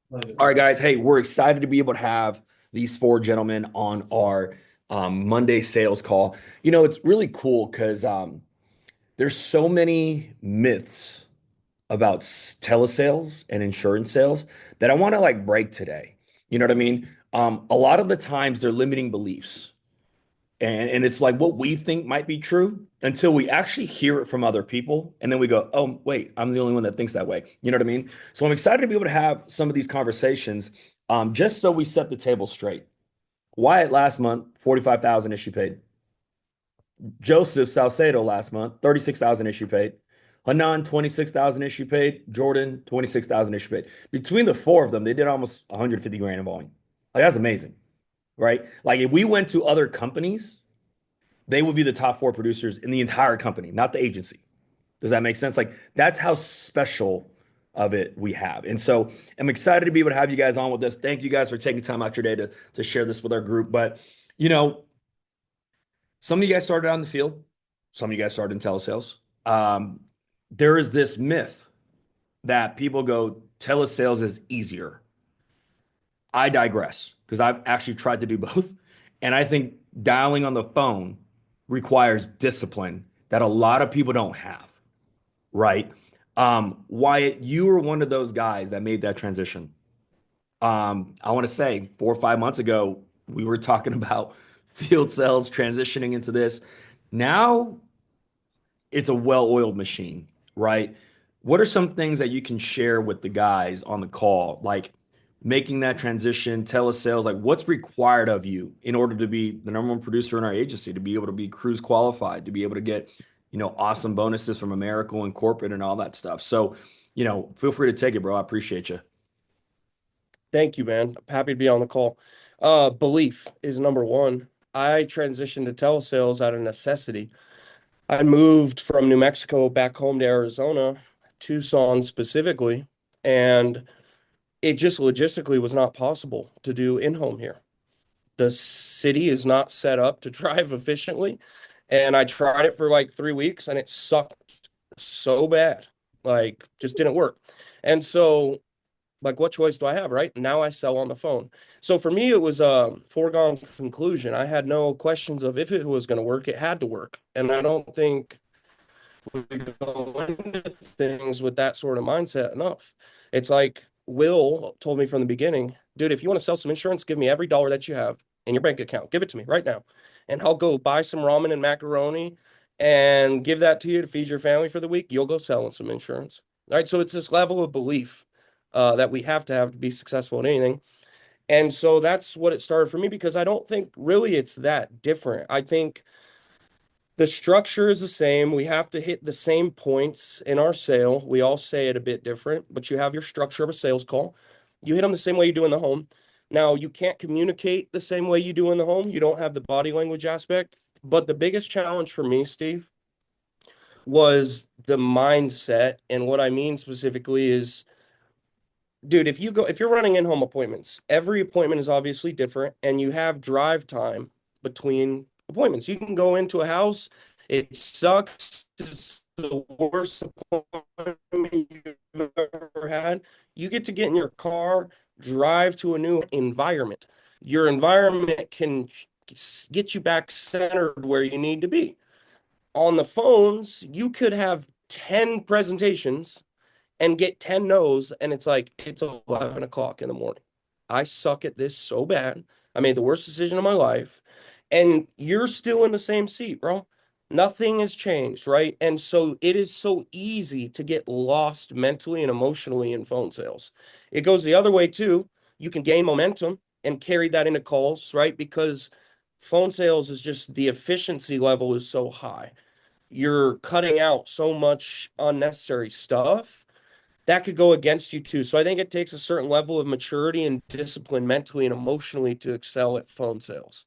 All right, guys. Hey, we're excited to be able to have these four gentlemen on our Monday sales call. It's really cool because there's so many myths about telesales and insurance sales that I want to like break today. You know what I mean? A lot of the times they're limiting beliefs. And it's like what we think might be true until we actually hear it from other people. And then we go, oh, wait, I'm the only one that thinks that way. You know what I mean? So I'm excited to be able to have some of these conversations just so we set the table straight. Wyatt last month, 45,000 issue paid. Joseph Salcedo last month, 36,000 issue paid. Hanan, 26,000 issue paid. Jordan, 26,000 issue paid. Between the four of them, they did almost 150 grand in volume. Like, that's amazing, right? Like, if we went to other companies, they would be the top four producers in the entire company, not the agency. Does that make sense? Like, that's how special of it we have. And so I'm excited to be able to have you guys on with us. Thank you guys for taking time out your day to share this with our group. But, you know, some of you guys started out in the field, some of you guys started in telesales. Um, there is this myth that people go, telesales is easier. I digress because I've actually tried to do both. And I think dialing on the phone requires discipline that a lot of people don't have, right? Wyatt, you were one of those guys that made that transition. I want to say 4 or 5 months ago, we were talking about field sales transitioning into this. Now it's a well-oiled machine, right? What are some things that you can share with the guys on the call, like making that transition, telesales, like what's required of you in order to be the number one producer in our agency, to be able to be cruise qualified, to be able to get, awesome bonuses from Americal and corporate and all that stuff. So, feel free to take it, bro. I appreciate you. Thank you, man. I'm happy to be on the call. Belief is number one. I transitioned to telesales out of necessity. I moved from New Mexico back home to Arizona, Tucson specifically, and it just logistically was not possible to do in-home here. The city is not set up to drive efficiently, and I tried it for like 3 weeks and it sucked so bad. Like, just didn't work. And so like what choice do I have, right? Now I sell on the phone. So for me, it was a foregone conclusion. I had no questions of if it was going to work. It had to work. And I don't think we go into things with that sort of mindset enough. It's like Will told me from the beginning, dude, if you want to sell some insurance, give me every dollar that you have in your bank account. Give it to me right now. And I'll go buy some ramen and macaroni and give that to you to feed your family for the week. You'll go selling some insurance. All right. So it's this level of belief that we have to be successful in anything. And so that's what it started for me because I don't think really it's that different. I think the structure is the same. We have to hit the same points in our sale. We all say it a bit different, but you have your structure of a sales call. You hit them the same way you do in the home. Now, you can't communicate the same way you do in the home. You don't have the body language aspect. But the biggest challenge for me, Steve, was the mindset. And what I mean specifically is, dude, if you're running in-home appointments, every appointment is obviously different, and you have drive time between appointments. You can go into a house, it sucks, it's the worst appointment you've ever had. You get to get in your car, drive to a new environment. Your environment can get you back centered where you need to be. On the phones, you could have 10 presentations and get 10 no's, and it's like it's 11 o'clock in the morning. I suck at this so bad. I made the worst decision of my life. And you're still in the same seat, bro. Nothing has changed, right? And so it is so easy to get lost mentally and emotionally in phone sales. It goes the other way too. You can gain momentum and carry that into calls, right? Because phone sales is just the efficiency level is so high. You're cutting out so much unnecessary stuff that could go against you too. So I think it takes a certain level of maturity and discipline mentally and emotionally to excel at phone sales.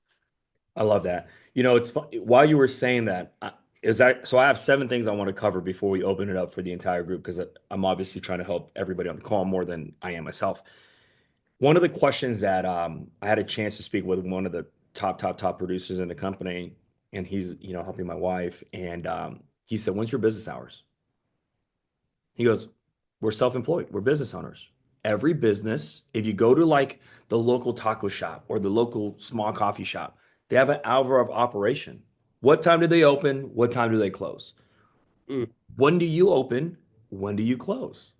I love that. It's fun. While you were saying that, is that so? I have seven things I want to cover before we open it up for the entire group because I'm obviously trying to help everybody on the call more than I am myself. One of the questions that I had a chance to speak with one of the top producers in the company, and he's helping my wife, and he said, "When's your business hours?" He goes, "We're self-employed. We're business owners." every business, if you go to like the local taco shop or the local small coffee shop, they have an hour of operation. What time do they open? What time do they close? Mm. When do you open? When do you close?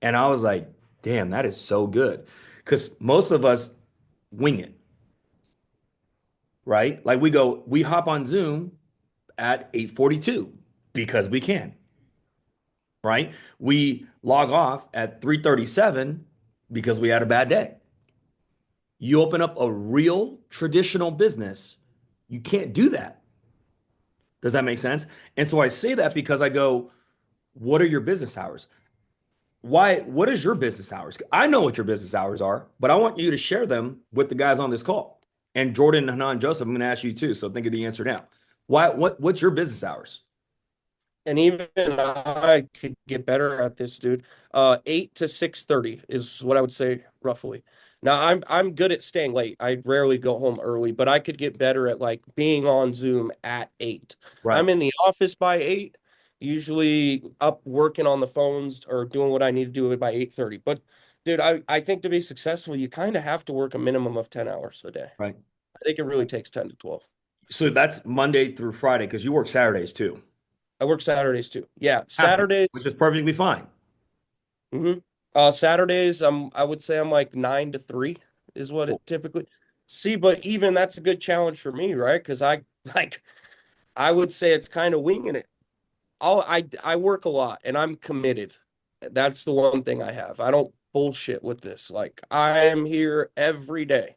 And I was like, damn, that is so good. Because most of us wing it, right? Like we hop on Zoom at 8:42 because we can, right? We log off at 3:37 because we had a bad day. You open up a real traditional business, you can't do that. Does that make sense? And so I say that because I go, what are your business hours? What is your business hours? I know what your business hours are, but I want you to share them with the guys on this call. And Jordan, Hanan, Joseph, I'm going to ask you too. So think of the answer now. What's your business hours? And even I could get better at this, dude. 8 to 6:30 is what I would say roughly. Now I'm good at staying late. I rarely go home early, but I could get better at like being on Zoom at 8. Right, I'm in the office by 8, usually up working on the phones or doing what I need to do by 8:30. But dude, I think to be successful, you kind of have to work a minimum of 10 hours a day. right. I think it really takes 10 to 12. So that's Monday through Friday because you work Saturdays too. I work Saturdays too. Yeah, Have to, which Saturdays. is perfectly fine. Mm-hmm. Saturdays, I would say I'm like 9 to 3 is what Cool. it typically. See, but even that's a good challenge for me, right? Because like I would say it's kind of winging it. I work a lot and I'm committed. That's the one thing I have. I don't bullshit with this. Like I am here every day.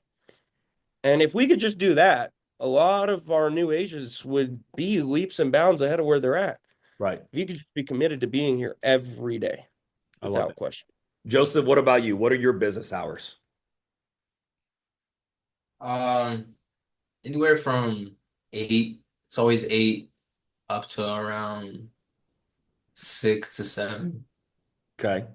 And if we could just do that, a lot of our new agents would be leaps and bounds ahead of where they're at. Right. If you could just be committed to being here every day I love without it. question. Joseph, what about you? What are your business hours? Um, Anywhere from 8, it's always 8 up to around 6 to 7. Okay.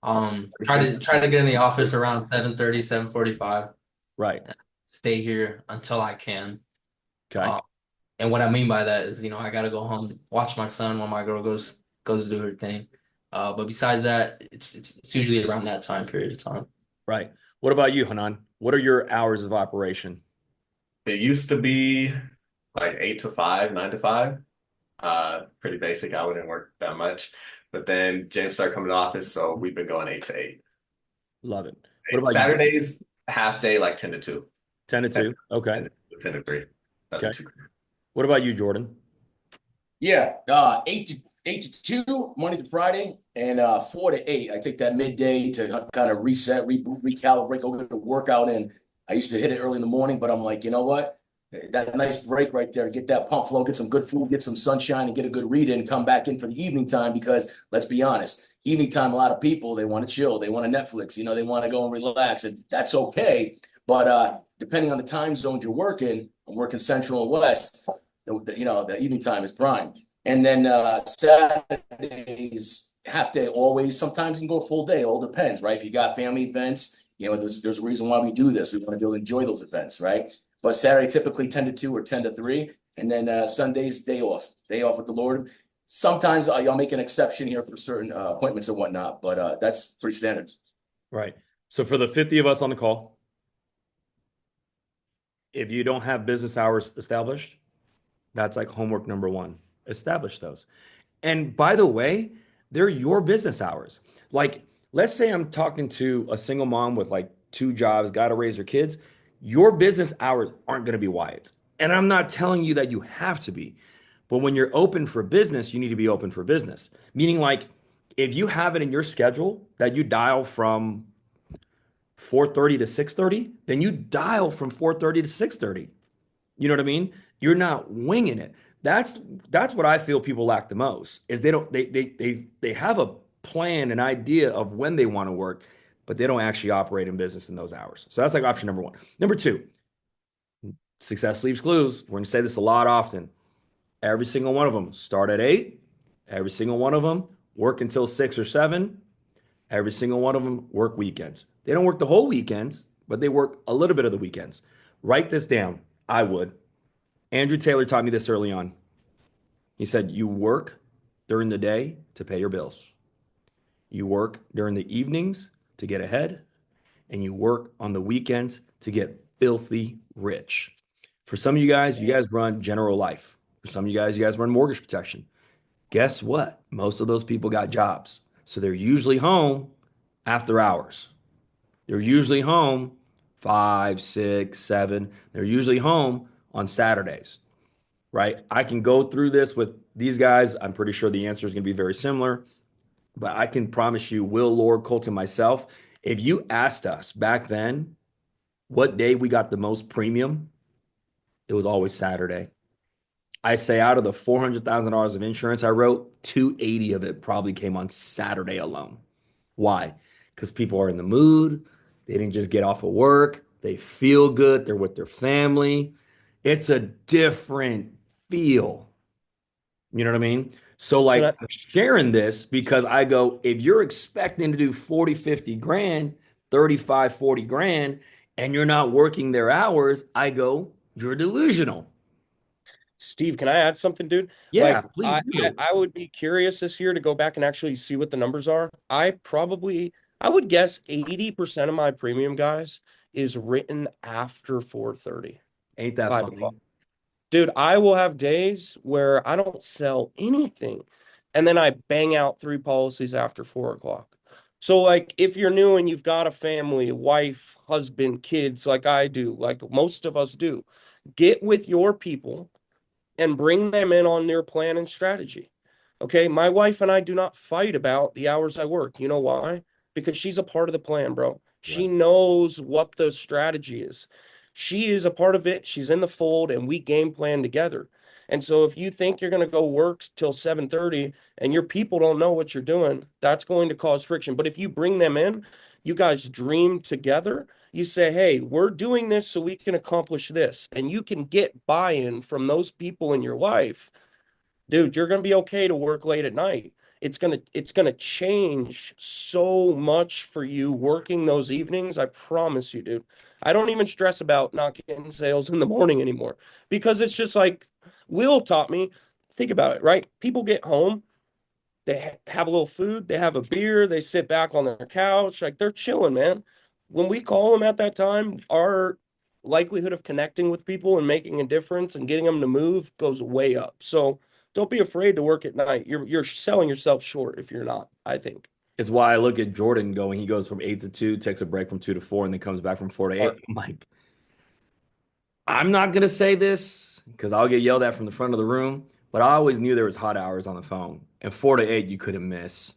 Try to get in the office around 7:30, 7:45. Right. Stay here until I can. Okay. Um, and what I mean by that is, I gotta go home, watch my son while my girl goes to do her thing. But besides that, it's usually around that time period of time. Right. What about you, Hanan? What are your hours of operation? It used to be like 8 to 5, 9 to 5. Pretty basic. I wouldn't work that much. But then James started coming to office, so we've been going 8 to 8. Love it. What about you? Saturdays, half day, like 10 to 2. 10 to 10, 2. Okay. 10 to 3. Nothing Okay. too crazy. What about you, Jordan? Yeah, 8 to 2, Monday to Friday, and 4 to 8. I take that midday to kind of reset, reboot, recalibrate, go get a workout in. I used to hit it early in the morning, but I'm like, you know what? That nice break right there, get that pump flow, get some good food, get some sunshine, and get a good read in, come back in for the evening time because let's be honest, evening time, a lot of people, they want to chill, they want to Netflix, they want to go and relax, and that's okay. But depending on the time zones you're working, I'm working Central and West, the evening time is prime. And then Saturdays, half day always. Sometimes you can go full day. All depends, right? If you got family events, there's a reason why we do this. We want to be able to enjoy those events, right? But Saturday typically 10 to 2 or 10 to 3, and then Sundays day off with the Lord. Sometimes I'll make an exception here for certain appointments and whatnot, but that's pretty standard. Right. So for the 50 of us on the call, if you don't have business hours established, that's like homework number one. Establish those. And by the way, they're your business hours. Like, let's say I'm talking to a single mom with like 2 jobs, got to raise her kids. Your business hours aren't going to be Wyatt's. And I'm not telling you that you have to be. But when you're open for business, you need to be open for business. Meaning, like, if you have it in your schedule that you dial from 4:30 to 6:30, then you dial from 4:30 to 6:30. You know what I mean? You're not winging it. That's what I feel people lack the most is they have a plan, an idea of when they want to work, but they don't actually operate in business in those hours. So that's like option number one. Number two, success leaves clues. We're gonna say this a lot often. Every single one of them start at 8. Every single one of them work until 6 or 7. Every single one of them work weekends. They don't work the whole weekends, but they work a little bit of the weekends. Write this down. I would. Andrew Taylor taught me this early on. He said, you work during the day to pay your bills. You work during the evenings to get ahead, and you work on the weekends to get filthy rich. For some of you guys run general life. For some of you guys run mortgage protection. Guess what? Most of those people got jobs. So they're usually home after hours. They're usually home 5, 6, 7. They're usually home on Saturdays, right? I can go through this with these guys. I'm pretty sure the answer is going to be very similar, but I can promise you, Will, Lord, Colton, myself, if you asked us back then what day we got the most premium, it was always Saturday. I say out of the $400,000 of insurance I wrote, 280 of it probably came on Saturday alone. Why? Because people are in the mood. They didn't just get off of work. They feel good. They're with their family. It's a different feel. You know what I mean? So, Can like, I, I'm sharing this because I go, if you're expecting to do 40, 50 grand, 35, 40 grand, and you're not working their hours, I go, you're delusional. Steve, can I add something, dude? Yeah, Like, please I do. I would be curious this year to go back and actually see what the numbers are. I would guess 80% of my premium guys is written after 4:30, Ain't that 5 funny? o'clock. Dude, I will have days where I don't sell anything, and then I bang out 3 policies after 4 o'clock. So, like, if you're new and you've got a family, wife, husband, kids, like I do, like most of us do, get with your people and bring them in on their plan and strategy. Okay. My wife and I do not fight about the hours I work. You know why? Because she's a part of the plan, bro. She Right. knows what the strategy is. She is a part of it. She's in the fold and we game plan together. And so if you think you're going to go work till 7:30 and your people don't know what you're doing, that's going to cause friction. But if you bring them in, you guys dream together. You say, hey, we're doing this so we can accomplish this. And you can get buy-in from those people in your life. Dude, you're gonna be okay to work late at night. It's gonna change so much for you working those evenings. I promise you, dude. I don't even stress about not getting sales in the morning anymore because it's just like Will taught me. Think about it, right? People get home, they have a little food, they have a beer, they sit back on their couch, like they're chilling, man. When we call them at that time, our likelihood of connecting with people and making a difference and getting them to move goes way up. So don't be afraid to work at night. You're selling yourself short if you're not, I think. It's why I look at Jordan going, he goes from 8 to 2, takes a break from 2 to 4, and then comes back from 4 to 8. Smart. I'm like, I'm not going to say this because I'll get yelled at from the front of the room, but I always knew there was hot hours on the phone. And 4 to 8, you couldn't miss.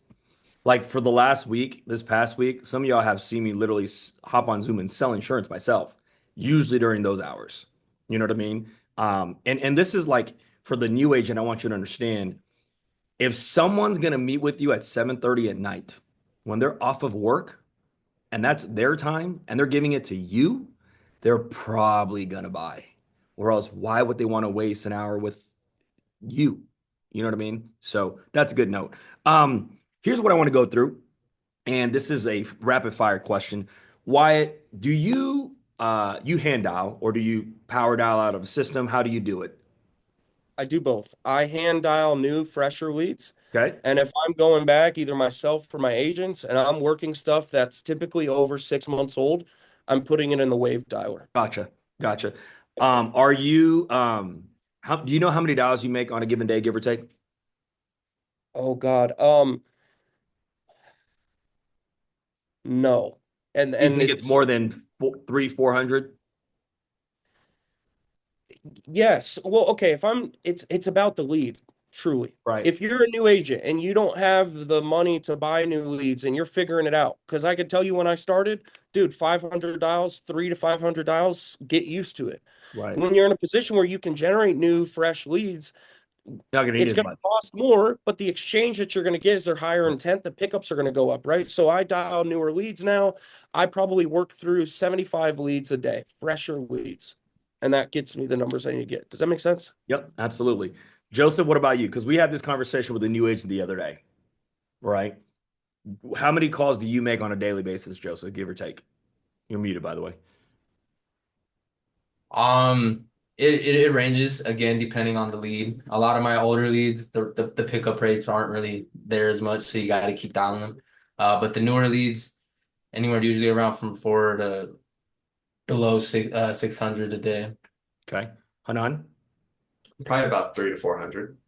Like for the last week, this past week, some of y'all have seen me literally hop on Zoom and sell insurance myself, usually during those hours. You know what I mean? And this is like for the new agent, I want you to understand if someone's gonna meet with you at 7:30 at night when they're off of work and that's their time and they're giving it to you, they're probably gonna buy. Or else why would they want to waste an hour with you? You know what I mean? So that's a good note. Here's what I want to go through, and this is a rapid fire question. Wyatt, do you hand dial or do you power dial out of a system? How do you do it? I do both. I hand dial new, fresher leads. Okay. And if I'm going back, either myself or my agents, and I'm working stuff that's typically over 6 months old, I'm putting it in the wave dialer. Gotcha. Gotcha. Are you how do you know how many dials you make on a given day, give or take? Oh God. No. And Do you and think it's it's more than 400? yes. Well, okay, if I'm it's about the lead, truly. Right. If you're a new agent and you don't have the money to buy new leads and you're figuring it out, because I could tell you when I started, dude, 500 dials, 3 to 500 dials, get used to it. Right. When you're in a position where you can generate new, fresh leads, Not gonna need it's as going to much. cost more, but the exchange that you're going to get is their higher intent. The pickups are going to go up, right? So I dial newer leads now. I probably work through 75 leads a day, fresher leads. And that gets me the numbers I need to get. Does that make sense? Yep, absolutely. Joseph, what about you? Because we had this conversation with a new agent the other day, right? How many calls do you make on a daily basis, Joseph, give or take? You're muted, by the way. Um, it ranges again depending on the lead. A lot of my older leads, the pickup rates aren't really there as much, so you got to keep dialing them. But the newer leads, anywhere usually around from 4 to below 600 a day. Okay. Hanan, Probably about 300 to 400.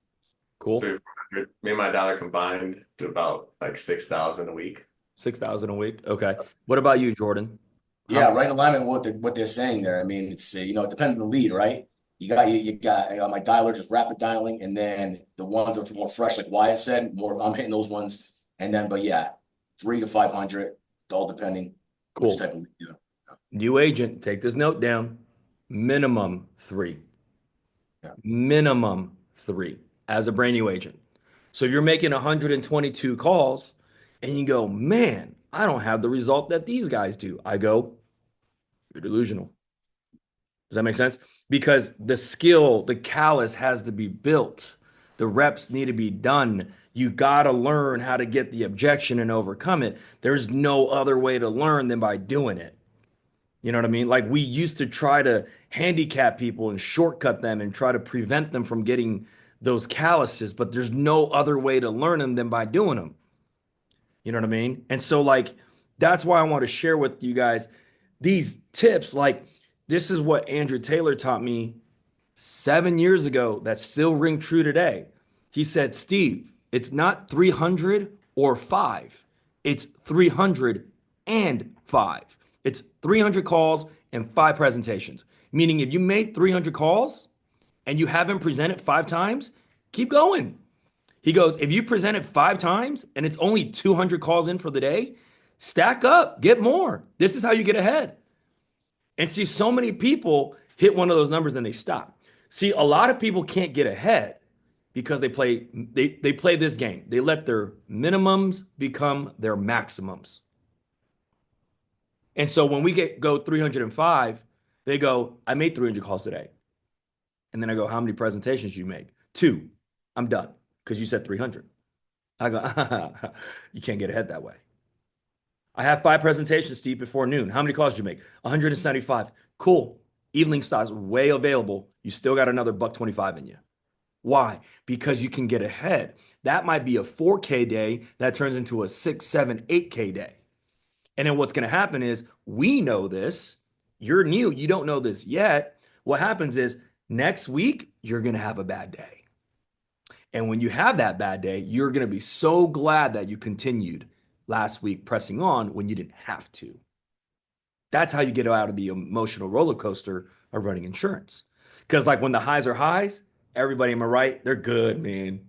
cool. 300 to 400. Me and my dollar combined do about like 6,000 a week. 6,000 a week. Okay. What about you, Jordan? Yeah, right in alignment with what they're saying there. I mean, it's you know, it depends on the lead, right? You got my dialer just rapid dialing, and then the ones that are more fresh, like Wyatt said, more I'm hitting those ones, and then but yeah, 3 to 500, all depending which Cool. type of lead. You know. New agent, take this note down. Minimum 3. Yeah. Minimum 3 as a brand new agent. So if you're making 122 calls and you go, man, I don't have the result that these guys do. I go, you're delusional. Does that make sense? Because the skill, the callus has to be built. The reps need to be done. You got to learn how to get the objection and overcome it. There's no other way to learn than by doing it. You know what I mean? Like we used to try to handicap people and shortcut them and try to prevent them from getting those calluses, but there's no other way to learn them than by doing them. You know what I mean? And so, like, that's why I want to share with you guys these tips. Like, this is what Andrew Taylor taught me 7 years ago that still ring true today. He said, Steve, it's not 300 or 5, it's 305. It's 300 calls and 5 presentations. Meaning, if you made 300 calls and you haven't presented 5 times, keep going. He goes, if you present it 5 times and it's only 200 calls in for the day, stack up, get more. This is how you get ahead. And see, so many people hit one of those numbers and they stop. See, a lot of people can't get ahead because they play this game. They let their minimums become their maximums. And so when we go 305, they go, I made 300 calls today. And then I go, how many presentations you make? 2. I'm done because you said 300. I go, you can't get ahead that way. I have 5 presentations, Steve, before noon. How many calls did you make? 175. Cool. Evening stocks way available. You still got another $125 in you. Why? Because you can get ahead. That might be a 4K day that turns into a 6, 7, 8K day. And then what's going to happen is we know this. You're new. You don't know this yet. What happens is next week, you're going to have a bad day. And when you have that bad day, you're going to be so glad that you continued last week pressing on when you didn't have to. That's how you get out of the emotional roller coaster of running insurance. Because like when the highs are highs, everybody, am I right? They're good, man.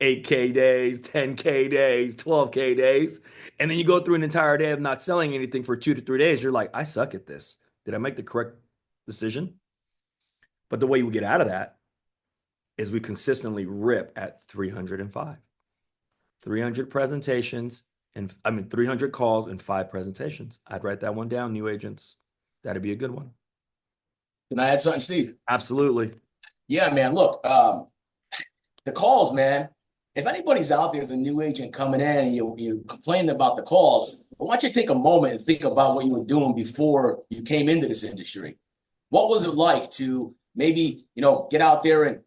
8K days, 10K days, 12K days. And then you go through an entire day of not selling anything for 2 to 3 days. You're like, I suck at this. Did I make the correct decision? But the way you get out of that is we consistently rip at 305. 300 presentations, and 300 calls and 5 presentations. I'd write that one down, new agents. That'd be a good one. Can I add something, Steve? Absolutely. Yeah, man. Look, the calls, man. If anybody's out there as a new agent coming in and you're complaining about the calls, I want you to take a moment and think about what you were doing before you came into this industry. What was it like to maybe, get out there and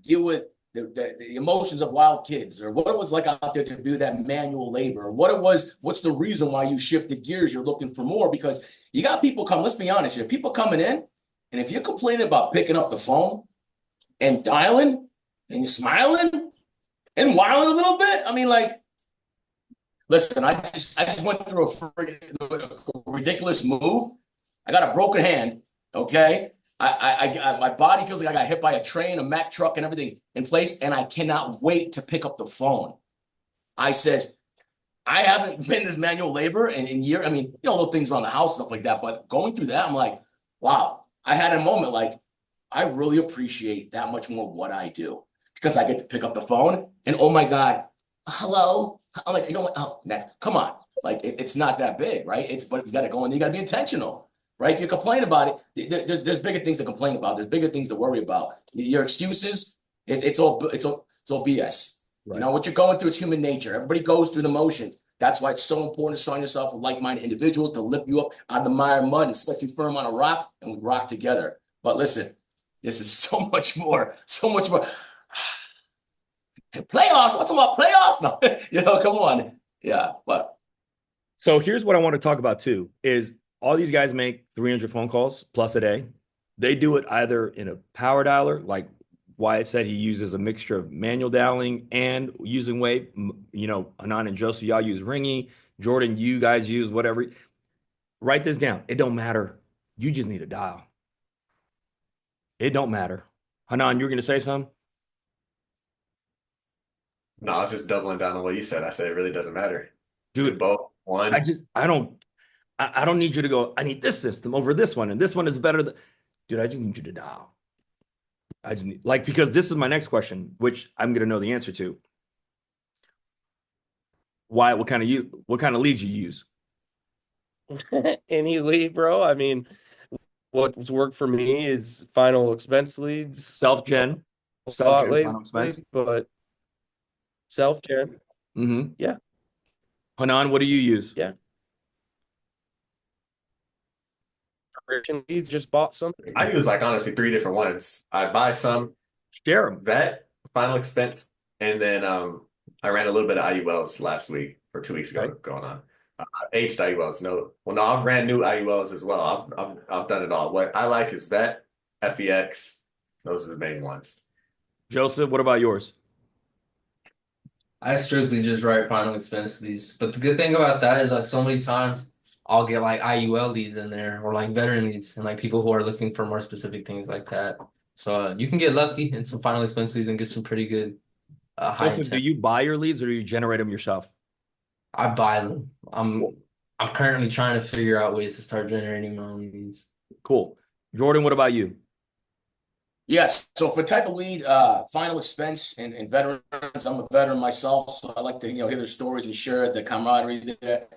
deal with the emotions of wild kids, or what it was like out there to do that manual labor, or what's the reason why you shifted gears, you're looking for more? Because you got people let's be honest here, people coming in, and if you're complaining about picking up the phone and dialing, and you're smiling and whiling a little bit, I mean, like, listen, I just went through a ridiculous move. I got a broken hand, okay? My body feels like I got hit by a train, a Mack truck, and everything in place, and I cannot wait to pick up the phone. I says, I haven't been this manual labor in years. I mean, little things around the house, stuff like that, but going through that, I'm like, wow. I had a moment like, I really appreciate that much more what I do because I get to pick up the phone and, oh my God, hello. I'm like, next, come on. Like, it's not that big, right? But you got to go and you got to be intentional. Right? If you complain about it, there's bigger things to complain about. There's bigger things to worry about. Your excuses, it's all BS. Right. What you're going through is human nature. Everybody goes through the motions. That's why it's so important to surround yourself with like-minded individuals to lift you up out of the mire and mud and set you firm on a rock, and we rock together. But listen, this is so much more. Playoffs? What's about playoffs? No, come on. Yeah, but So here's what I want to talk about too is all these guys make 300 phone calls plus a day. They do it either in a power dialer, like Wyatt said, he uses a mixture of manual dialing and using wave. You know, Anon and Joseph, y'all use Ringy. Jordan, you guys use whatever. Write this down. It don't matter. You just need a dial. It don't matter. Hanan, you were going to say something? No, I was just doubling down on what you said. I said it really doesn't matter. Do Dude, both. One. I don't need you to go, I need this system over this one, and this one is better. Dude, I just need you to dial. I just need, like, because this is my next question, which I'm gonna know the answer to. Why, what kind of leads you use? Any lead, bro. I mean, what's worked for me is final expense leads, Self-gen, spot final expense. leads, but self-gen. Mm-hmm. Yeah. Hanan, what do you use? Yeah. Leads, just bought something. I use like honestly three different ones. I buy some Share them. vet, final expense, and then I ran a little bit of IULs last week or 2 weeks ago Okay. going on. Aged IULs. No, I've ran new IULs as well. I've done it all. What I like is vet, FEX. Those are the main ones. Joseph, what about yours? I strictly just write final expense leads. But the good thing about that is like so many times I'll get like IUL leads in there or like veteran leads and like people who are looking for more specific things like that. So you can get lucky in some final expense leads and get some pretty good high Joseph, do intent. you buy your leads or do you generate them yourself? I buy them. Cool. I'm currently trying to figure out ways to start generating my own leads. Cool. Jordan, what about you? Yes. So for type of lead, final expense and veterans, I'm a veteran myself, so I like to hear their stories and share the camaraderie there.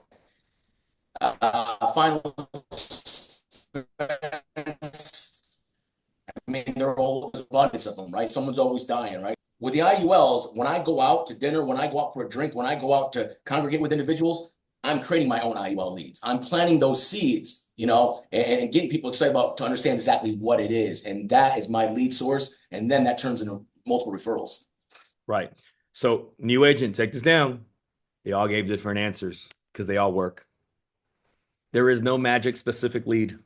Final expense, I mean, there are all abundance of them, right? Someone's always dying, right? With the IULs, when I go out to dinner, when I go out for a drink, when I go out to congregate with individuals, I'm creating my own IUL leads. I'm planting those seeds, and getting people excited about to understand exactly what it is. And that is my lead source. And then that turns into multiple referrals. Right. So, new agent, take this down. They all gave different answers because they all work. There is no magic specific lead.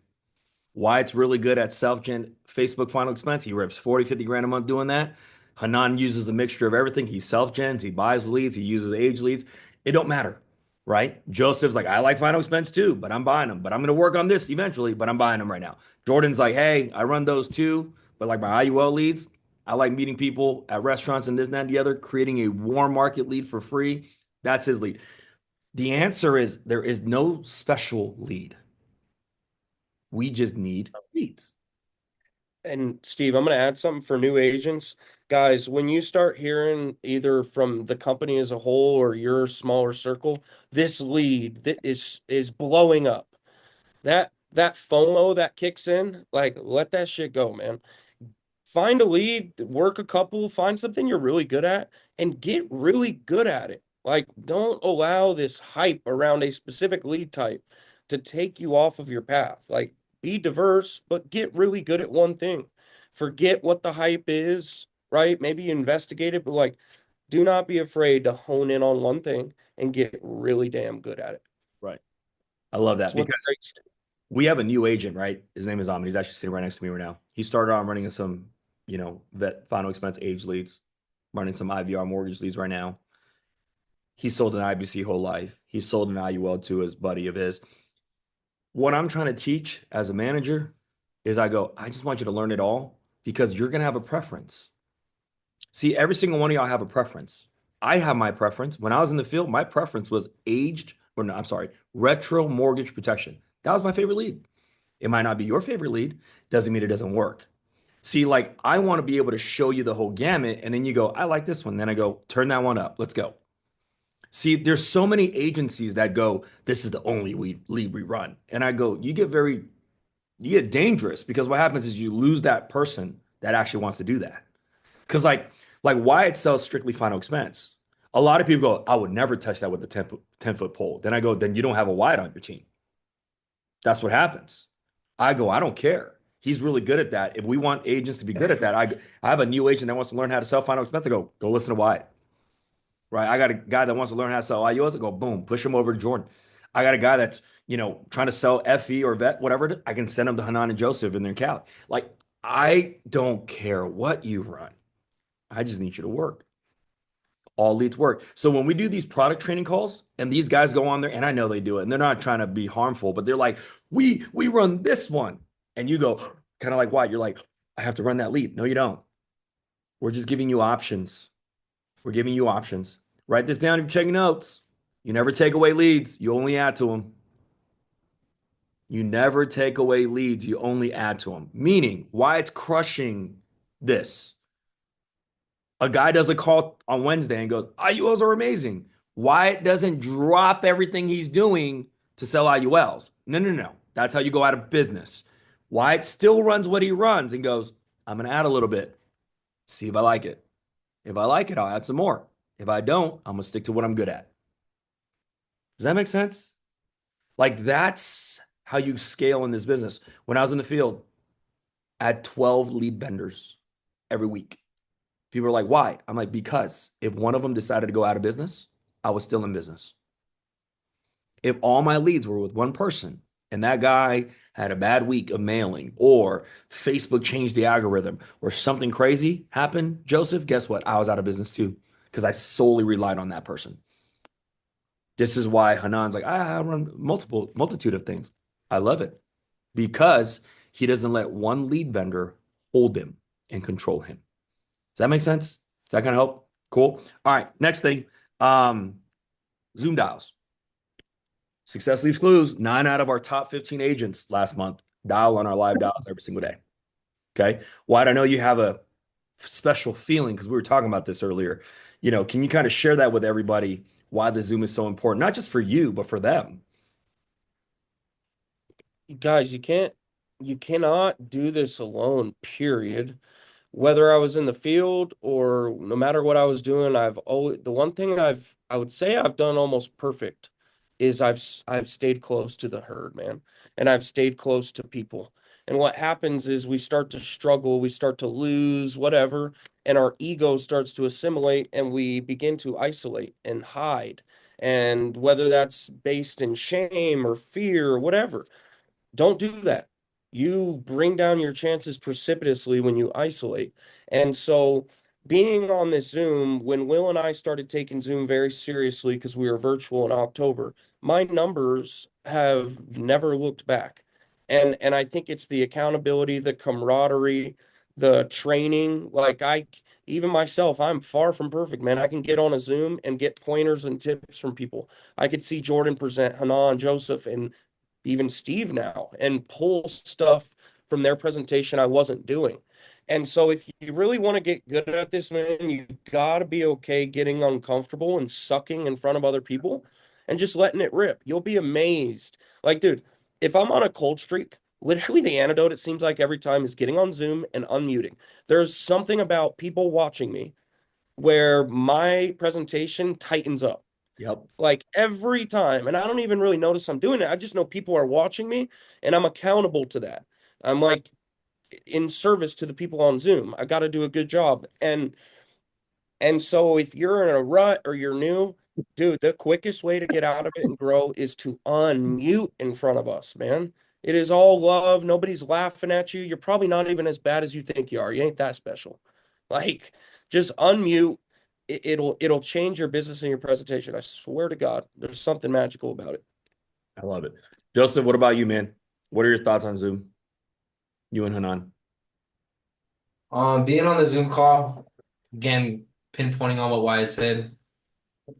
Wyatt's really good at self-gen Facebook final expense. He rips 40, 50 grand a month doing that. Hanan uses a mixture of everything. He self-gens, he buys leads, he uses age leads. It don't matter, right? Joseph's like, I like final expense too, but I'm buying them. But I'm going to work on this eventually, but I'm buying them right now. Jordan's like, hey, I run those too, but like my IUL leads, I like meeting people at restaurants and this, and that, and the other, creating a warm market lead for free. That's his lead. The answer is there is no special lead. We just need leads. And Steve, I'm going to add something for new agents. Guys, when you start hearing either from the company as a whole or your smaller circle, this lead that is blowing up. That FOMO that kicks in, like let that shit go, man. Find a lead, work a couple, find something you're really good at, and get really good at it. Like, don't allow this hype around a specific lead type to take you off of your path. Like, be diverse, but get really good at one thing. Forget what the hype is, right? Maybe you investigate it, but like, do not be afraid to hone in on one thing and get really damn good at it. Right. I love that That's what because we have a new agent, right? His name is Ahmed. He's actually sitting right next to me right now. He started on running some, vet final expense age leads, running some IVR mortgage leads right now. He sold an IBC whole life. He sold an IUL to his buddy of his. What I'm trying to teach as a manager is I just want you to learn it all because you're going to have a preference. See, every single one of y'all have a preference. I have my preference. When I was in the field, my preference was retro mortgage protection. That was my favorite lead. It might not be your favorite lead. Doesn't mean it doesn't work. See, like I want to be able to show you the whole gamut, and then you go, I like this one. Then I go, turn that one up. Let's go. See, there's so many agencies that go, this is the only lead we run. And I go, you get dangerous because what happens is you lose that person that actually wants to do that. Because like Wyatt sells strictly final expense. A lot of people go, I would never touch that with a 10-foot pole. Then I go, then you don't have a Wyatt on your team. That's what happens. I go, I don't care. He's really good at that. If we want agents to be good at that, I have a new agent that wants to learn how to sell final expense. I go listen to Wyatt. Right. I got a guy that wants to learn how to sell IUS. I go, boom, push him over to Jordan. I got a guy that's, trying to sell FE or vet, whatever. I can send him to Hanan and Joseph in their Cali. Like, I don't care what you run. I just need you to work. All leads work. So when we do these product training calls and these guys go on there, and I know they do it, and they're not trying to be harmful, but they're like, we run this one. And you go, kind of like, why? You're like, I have to run that lead. No, you don't. We're just giving you options. We're giving you options. Write this down if you're checking notes. You never take away leads. You only add to them. You never take away leads. You only add to them. Meaning, why it's crushing this. A guy does a call on Wednesday and goes, IULs are amazing. Wyatt doesn't drop everything he's doing to sell IULs. No, no, no. That's how you go out of business. Wyatt still runs what he runs and goes, I'm going to add a little bit. See if I like it. If I like it, I'll add some more. If I don't, I'm going to stick to what I'm good at. Does that make sense? Like, that's how you scale in this business. When I was in the field, I had 12 lead vendors every week. People are like, why? I'm like, because if one of them decided to go out of business, I was still in business. If all my leads were with one person and that guy had a bad week of mailing or Facebook changed the algorithm or something crazy happened, Joseph, guess what? I was out of business too because I solely relied on that person. This is why Hanan's like, I run multitude of things. I love it because he doesn't let one lead vendor hold him and control him. Does that make sense? Does that kind of help? Cool. All right. Next thing, Zoom dials. Success leaves clues. 9 out of our top 15 agents last month dial on our live dials every single day. Okay. Wyatt, I know you have a special feeling because we were talking about this earlier. Can you kind of share that with everybody why the Zoom is so important, not just for you, but for them? Guys, you cannot do this alone, period. Whether I was in the field or no matter what I was doing, the one thing I would say I've done almost perfect is I've stayed close to the herd, man. And I've stayed close to people. And what happens is we start to struggle, we start to lose, whatever, and our ego starts to assimilate and we begin to isolate and hide. And whether that's based in shame or fear or whatever, don't do that. You bring down your chances precipitously when you isolate. And so, being on this Zoom, when Will and I started taking Zoom very seriously because we were virtual in October, my numbers have never looked back. And I think it's the accountability, the camaraderie, the training. Even myself, I'm far from perfect, man. I can get on a Zoom and get pointers and tips from people. I could see Jordan present, Hanan, Joseph, and even Steve now and pull stuff from their presentation I wasn't doing. And so if you really want to get good at this, man, you got to be okay getting uncomfortable and sucking in front of other people and just letting it rip. You'll be amazed. Like, dude, if I'm on a cold streak, literally the antidote, it seems like every time, is getting on Zoom and unmuting. There's something about people watching me where my presentation tightens up. Yep. Like every time. And I don't even really notice I'm doing it. I just know people are watching me and I'm accountable to that. I'm like in service to the people on Zoom. I got to do a good job. And so if you're in a rut or you're new, dude, the quickest way to get out of it and grow is to unmute in front of us, man. It is all love. Nobody's laughing at you. You're probably not even as bad as you think you are. You ain't that special. Like, just unmute. It'll change your business and your presentation. I swear to God, there's something magical about it. I love it. Joseph, what about you, man? What are your thoughts on Zoom? You and Hanan. Being on the Zoom call, again, pinpointing on what Wyatt said,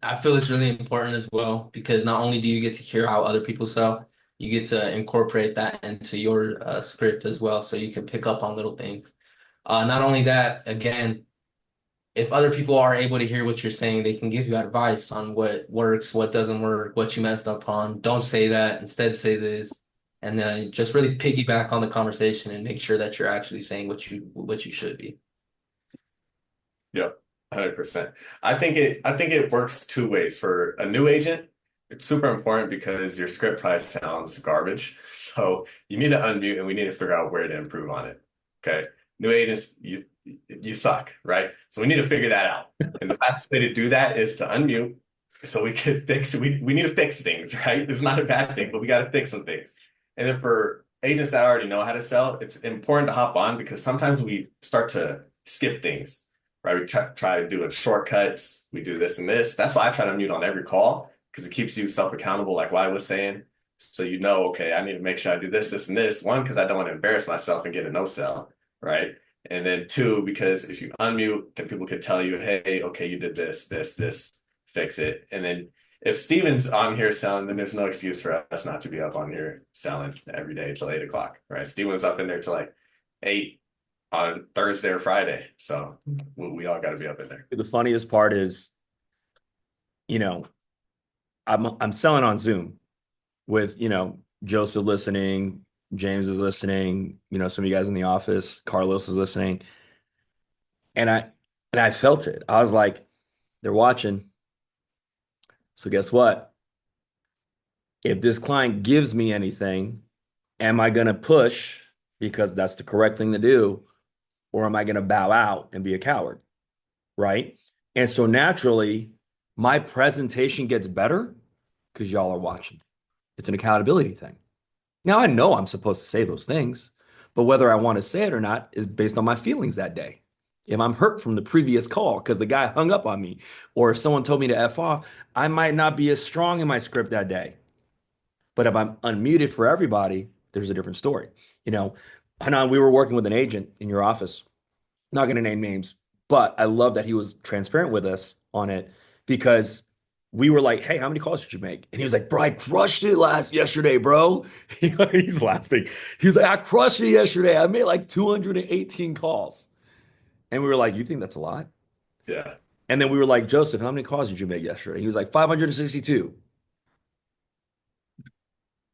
I feel it's really important as well because not only do you get to hear how other people sell, you get to incorporate that into your script as well, so you can pick up on little things. Not only that, again, if other people are able to hear what you're saying, they can give you advice on what works, what doesn't work, what you messed up on. Don't say that. Instead, say this, and then just really piggyback on the conversation and make sure that you're actually saying what you should be. Yep, 100%. I think it works two ways. For a new agent, it's super important because your script probably sounds garbage. So you need to unmute and we need to figure out where to improve on it. Okay. New agents, you suck, right? So we need to figure that out. And the fastest way to do that is to unmute so we could fix we need to fix things, right? It's not a bad thing, but we got to fix some things. And then for agents that already know how to sell, it's important to hop on because sometimes we start to skip things, right? We try doing shortcuts. We do this and this. That's why I try to mute on every call because it keeps you self-accountable, like what I was saying. So you know, okay, I need to make sure I do this, this, and this. One, because I don't want to embarrass myself and get a no sell, right? And then two, because if you unmute, then people could tell you, hey, okay, you did this, this, this, fix it. And then if Steven's on here selling, then there's no excuse for us not to be up on here selling every day till 8 o'clock, right? Steven's up in there till like 8 on Thursday or Friday. So we all got to be up in there. The funniest part is, you know, I'm selling on Zoom with, Joseph listening, James is listening, some of you guys in the office, Carlos is listening. And I felt it. I was like, they're watching. So guess what? If this client gives me anything, am I going to push because that's the correct thing to do? Or am I going to bow out and be a coward? Right. And so naturally, my presentation gets better because y'all are watching. It's an accountability thing. Now, I know I'm supposed to say those things, but whether I want to say it or not is based on my feelings that day. If I'm hurt from the previous call because the guy hung up on me, or if someone told me to F off, I might not be as strong in my script that day. But if I'm unmuted for everybody, there's a different story. I know we were working with an agent in your office, not going to name names, but I love that he was transparent with us on it because we were like, hey, how many calls did you make? And he was like, bro, I crushed it yesterday, bro. He's laughing. He was like, I crushed it yesterday. I made like 218 calls. And we were like, you think that's a lot? Yeah. And then we were like, Joseph, how many calls did you make yesterday? He was like, 562.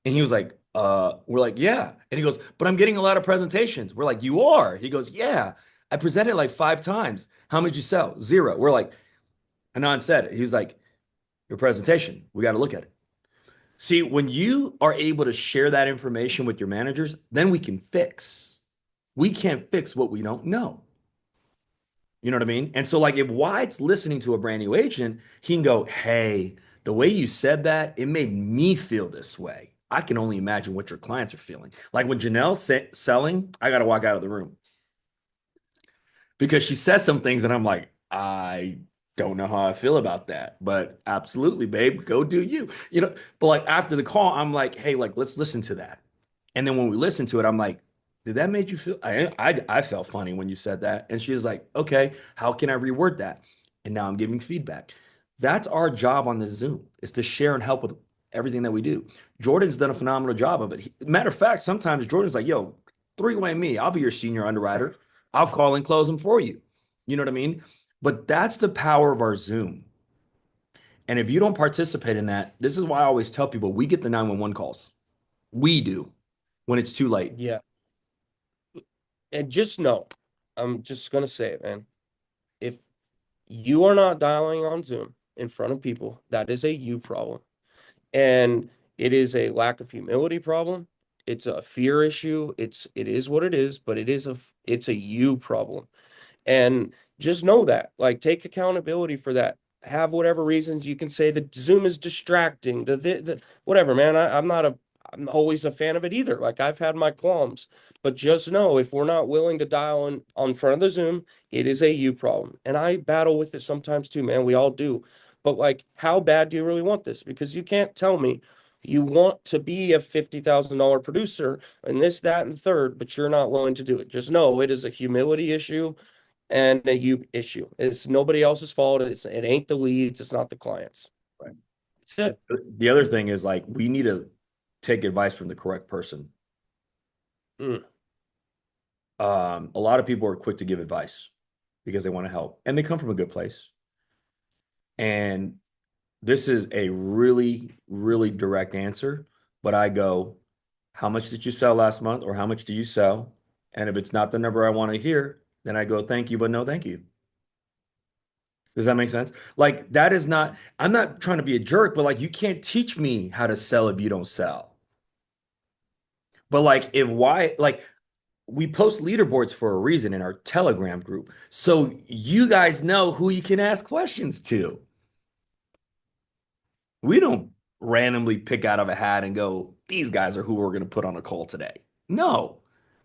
And he was like, we're like, yeah. And he goes, but I'm getting a lot of presentations. We're like, you are? He goes, yeah. I presented like 5 times. How many did you sell? 0. We're like, Anand said it. He was like, your presentation, we got to look at it. See, when you are able to share that information with your managers, then we can fix. We can't fix what we don't know. You know what I mean? And so, like, if Wyatt's listening to a brand new agent, he can go, hey, the way you said that, it made me feel this way. I can only imagine what your clients are feeling. Like when Janelle's selling, I got to walk out of the room because she says some things and I'm like, I don't know how I feel about that, but absolutely, babe, go do you. But like after the call, I'm like, hey, like let's listen to that. And then when we listen to it, I'm like, did that make you feel? I felt funny when you said that. And she was like, okay, how can I reword that? And now I'm giving feedback. That's our job on this Zoom is to share and help with everything that we do. Jordan's done a phenomenal job of it. Matter of fact, sometimes Jordan's like, yo, three-way me. I'll be your senior underwriter. I'll call and close them for you. You know what I mean? But that's the power of our Zoom. And if you don't participate in that, this is why I always tell people we get the 911 calls. We do when it's too late. Yeah. And just know, I'm just going to say it, man. If you are not dialing on Zoom in front of people, that is a you problem. And it is a lack of humility problem. It's a fear issue. It is what it is, but it's a you problem. And just know that, like, take accountability for that. Have whatever reasons you can say that Zoom is distracting, the whatever, man. I'm always a fan of it either. Like I've had my qualms, but just know if we're not willing to dial in on front of the Zoom, it is a you problem. And I battle with it sometimes too, man. We all do. But like, how bad do you really want this? Because you can't tell me you want to be a $50,000 producer and this, that, and third, but you're not willing to do it. Just know it is a humility issue and a you issue. It's nobody else's fault. It ain't the leads. It's not the clients. Right. That's it. The other thing is like we need to take advice from the correct person. Mm. A lot of people are quick to give advice because they want to help and they come from a good place. And this is a really, really direct answer, but I go, how much did you sell last month or how much do you sell? And if it's not the number I want to hear, then I go, thank you, but no, thank you. Does that make sense? Like that is not, I'm not trying to be a jerk, but like you can't teach me how to sell if you don't sell. But like like we post leaderboards for a reason in our Telegram group. So you guys know who you can ask questions to. We don't randomly pick out of a hat and go, these guys are who we're going to put on a call today. No,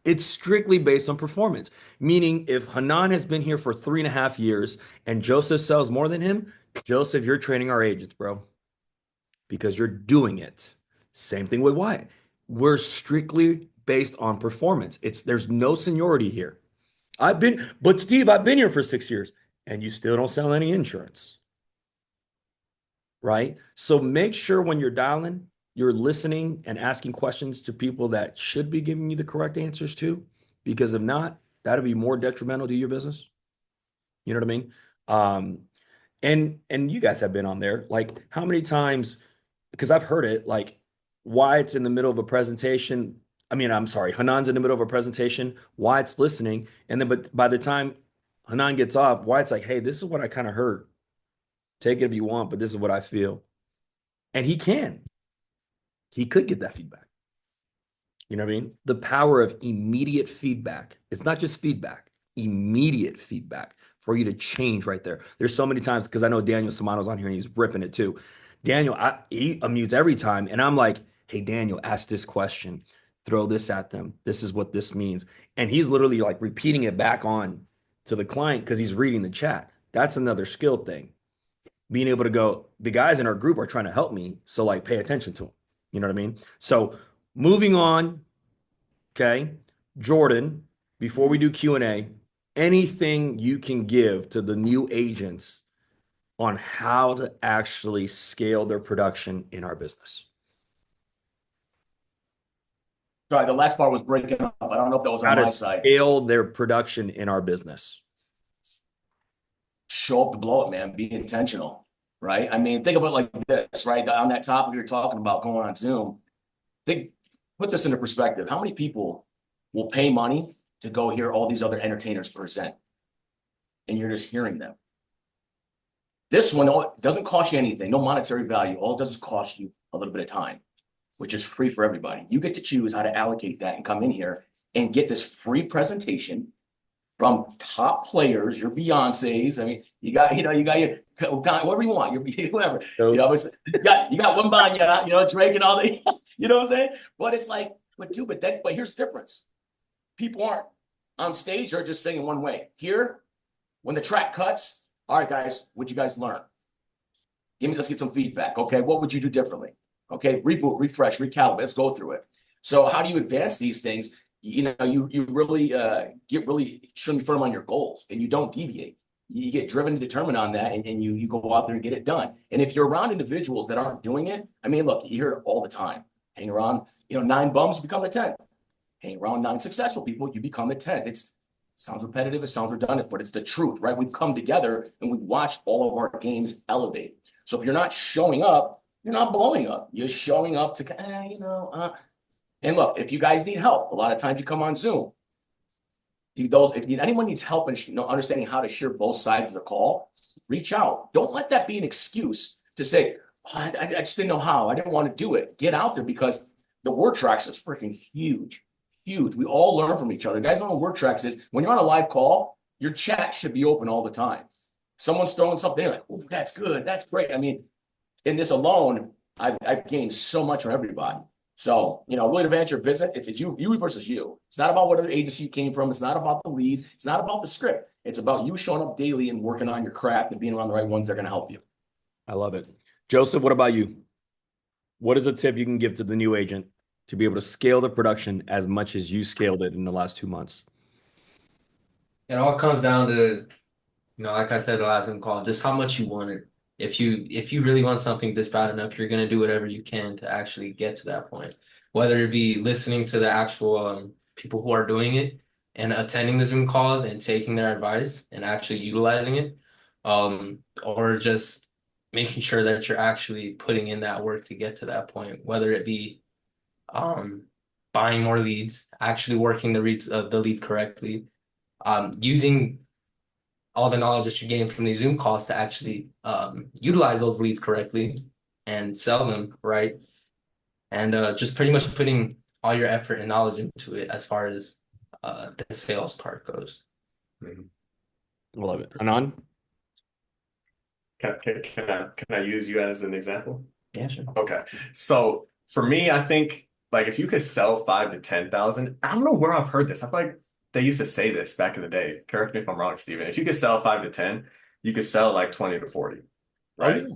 it's strictly based on performance. Meaning, if Hanan has been here for 3.5 years and Joseph sells more than him, Joseph, you're training our agents, bro, because you're doing it. Same thing with Wyatt. We're strictly based on performance. There's no seniority here. But Steve, I've been here for 6 years and you still don't sell any insurance. Right? So make sure when you're dialing, you're listening and asking questions to people that should be giving you the correct answers to, because if not, that'll be more detrimental to your business. You know what I mean? And you guys have been on there. Like, how many times, because I've heard it, like Wyatt's in the middle of a presentation. I mean, I'm sorry, Hanan's in the middle of a presentation, Wyatt's listening, and then but by the time Hanan gets off, Wyatt's like, hey, this is what I kind of heard. Take it if you want, but this is what I feel. And he could get that feedback. You know what I mean? The power of immediate feedback. It's not just feedback, immediate feedback for you to change right there. There's so many times, because I know Daniel Samano's on here and he's ripping it too. Daniel, he unmutes every time. And I'm like, hey, Daniel, ask this question. Throw this at them. This is what this means. And he's literally like repeating it back on to the client because he's reading the chat. That's another skill thing. Being able to go, the guys in our group are trying to help me. So like pay attention to them. You know what I mean? So moving on, okay, Jordan, before we do Q&A, anything you can give to the new agents on how to actually scale their production in our business? Sorry, the last part was breaking up. I don't know if that was How on to my side. scale their production in our business. Show up to blow it, man. Be intentional, right? I mean, think about it like this, right? On that topic you're talking about going on Zoom, put this into perspective. How many people will pay money to go hear all these other entertainers present? And you're just hearing them. This one doesn't cost you anything, no monetary value. All it does is cost you a little bit of time, which is free for everybody. You get to choose how to allocate that and come in here and get this free presentation from top players, your Beyoncé's. I mean, you got your whatever you want, your whatever. You know, you got Wembanya, Drake and all the, you know what I'm saying? But it's like, but here's the difference. People aren't on stage or just singing one way. Here, when the track cuts, all right, guys, what'd you guys learn? Let's get some feedback. Okay, what would you do differently? Okay, reboot, refresh, recalibrate. Let's go through it. So how do you advance these things? You really get really extremely firm on your goals and you don't deviate. You get driven and determined on that and you go out there and get it done. And if you're around individuals that aren't doing it, I mean, look, you hear it all the time. Hang around, 9 bums, you become a 10. Hang around 9 successful people, you become a 10. It sounds repetitive, it sounds redundant, but it's the truth, right? We've come together and we've watched all of our games elevate. So if you're not showing up, you're not blowing up. You're showing up to, and look, if you guys need help, a lot of times you come on Zoom. If anyone needs help in understanding how to share both sides of the call, reach out. Don't let that be an excuse to say, I just didn't know how. I didn't want to do it. Get out there because the word tracks is freaking huge. Huge. We all learn from each other. You guys know what word tracks is? When you're on a live call, your chat should be open all the time. Someone's throwing something in like, oh, that's good. That's great. I mean, in this alone, I've gained so much from everybody. So, really to answer your visit, it's you versus you. It's not about what other agency you came from. It's not about the leads. It's not about the script. It's about you showing up daily and working on your craft and being around the right ones that are going to help you. I love it. Joseph, what about you? What is a tip you can give to the new agent to be able to scale the production as much as you scaled it in the last 2 months? It all comes down to, like I said the last time call, just how much you want it. If you really want something this bad enough, you're gonna do whatever you can to actually get to that point. Whether it be listening to the actual people who are doing it and attending the Zoom calls and taking their advice and actually utilizing it, or just making sure that you're actually putting in that work to get to that point. Whether it be buying more leads, actually working the leads correctly, using all the knowledge that you gain from these Zoom calls to actually utilize those leads correctly and sell them right. And just pretty much putting all your effort and knowledge into it as far as the sales part goes. I love it. Anon? Can I use you as an example? Yeah, sure. Okay. So for me, I think like if you could sell 5 to 10,000, I don't know where I've heard this. I feel like they used to say this back in the day. Correct me if I'm wrong, Steven. If you could sell 5 to 10, you could sell like 20 to 40, Oh right? yeah.